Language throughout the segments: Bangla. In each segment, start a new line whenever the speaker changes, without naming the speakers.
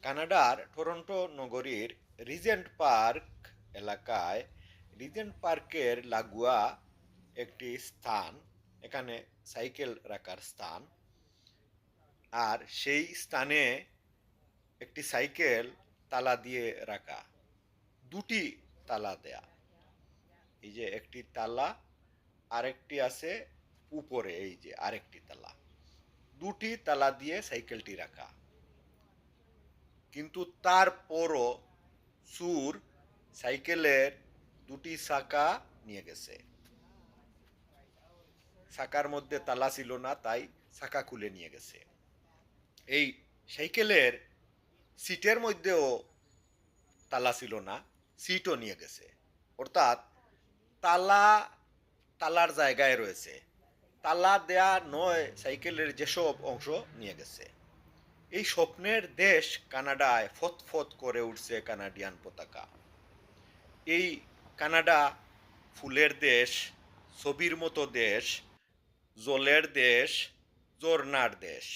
কানাডার টরন্টো নগরীর রিজেন্ট পার্ক এলাকায় রিজেন্ট পার্কের লাগোয়া একটি স্থান, এখানে সাইকেল রাখার স্থান। আর সেই স্থানে একটি সাইকেল তালা দিয়ে রাখা, দুটি তালা দেয়া। এই যে একটি তালা, আরেকটি আছে উপরে, এই যে আরেকটি তালা, দুটি তালা দিয়ে সাইকেলটি রাখা। কিন্তু তারপরও চোর সাইকেলের দুটি চাকা নিয়ে গেছে। চাকার মধ্যে তালা ছিল না, তাই চাকা খুলে নিয়ে গেছে। এই সাইকেলের সিটের মধ্যেও তালা ছিল না, সিটও নিয়ে গেছে। অর্থাৎ তালা তালার জায়গায় রয়েছে, তালা দেয়া নয় সাইকেলের যেসব অংশ নিয়ে গেছে। এই স্বপ্নের দেশ কানাডায় ফতফত করে উঠছে কানাডিয়ান পতাকা। এই কানাডা ফুলের দেশ, ছবির মতো দেশ, জলের দেশ, ঝর্ণার দেশ।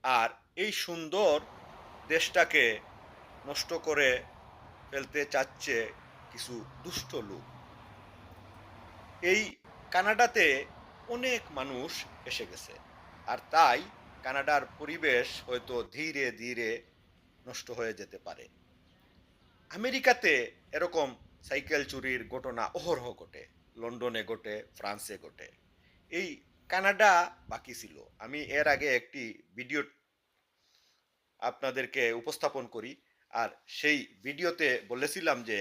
আর এই সুন্দর দেশটাকে নষ্ট করে ফেলতে চাচ্ছে কিছু দুষ্ট লোক। এই কানাডাতে অনেক মানুষ এসে গেছে, আর তাই কানাডার পরিবেশ হয়তো ধীরে ধীরে নষ্ট হয়ে যেতে পারে। আমেরিকাতে এরকম সাইকেল চুরির ঘটনা অহরহ ঘটে, লন্ডনে ঘটে, ফ্রান্সে ঘটে। এই কানাডা বাকি ছিল। আমি এর আগে একটি ভিডিও আপনাদেরকে উপস্থাপন করি, আর সেই ভিডিওতে বলেছিলাম যে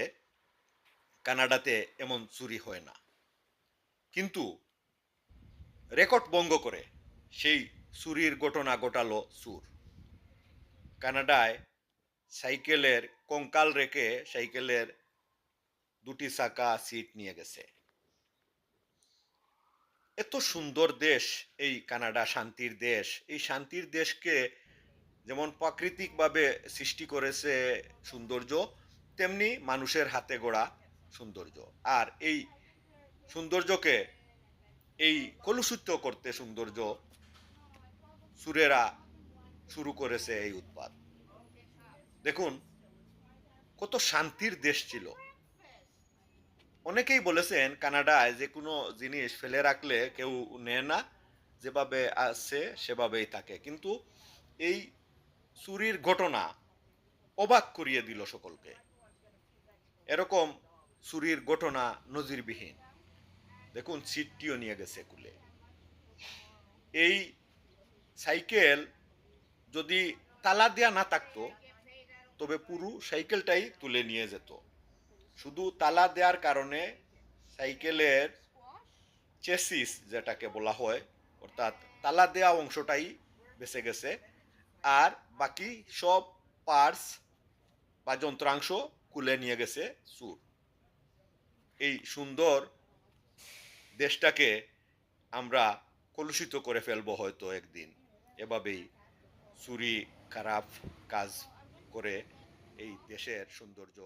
কানাডাতে এমন চুরি হয় না, কিন্তু রেকর্ড ভঙ্গ করে সেই চুরির ঘটনা ঘটালো চোর। কানাডায় সাইকেলের কঙ্কাল রেখে সাইকেলের দুটি চাকা সিট নিয়ে গেছে। এত সুন্দর দেশ এই কানাডা, শান্তির দেশ। এই শান্তির দেশকে যেমন প্রাকৃতিকভাবে সৃষ্টি করেছে সৌন্দর্য, তেমনি মানুষের হাতে গড়া সৌন্দর্য। আর এই সৌন্দর্যকে, এই কলুষিত করতে সৌন্দর্য সুরেরা শুরু করেছে এই উৎপাত। দেখুন কত শান্তির দেশ ছিল। অনেকেই বলেছেন কানাডায় যে কোনো জিনিস ফেলে রাখলে কেউ নেয় না, যেভাবে আছে সেভাবেই থাকে। কিন্তু এই চুরির ঘটনা অবাক করিয়ে দিল সকলকে। এরকম চুরির ঘটনা নজিরবিহীন। দেখুন সিটটিও নিয়ে গেছে কুলে। এই সাইকেল যদি তালা দেয়া না থাকতো, তবে পুরো সাইকেলটাই তুলে নিয়ে যেত। শুধু তালা দেওয়ার কারণে সাইকেলের চেসিস যেটাকে বলা হয়, অর্থাৎ তালা দেওয়া অংশটাই বেঁচে গেছে, আর বাকি সব পার্টস বা যন্ত্রাংশ খুলে নিয়ে গেছে চোর। এই সুন্দর দেশটাকে আমরা কলুষিত করে ফেলবো হয়তো একদিন। এভাবেই চুরি, খারাপ কাজ করে এই দেশের সৌন্দর্য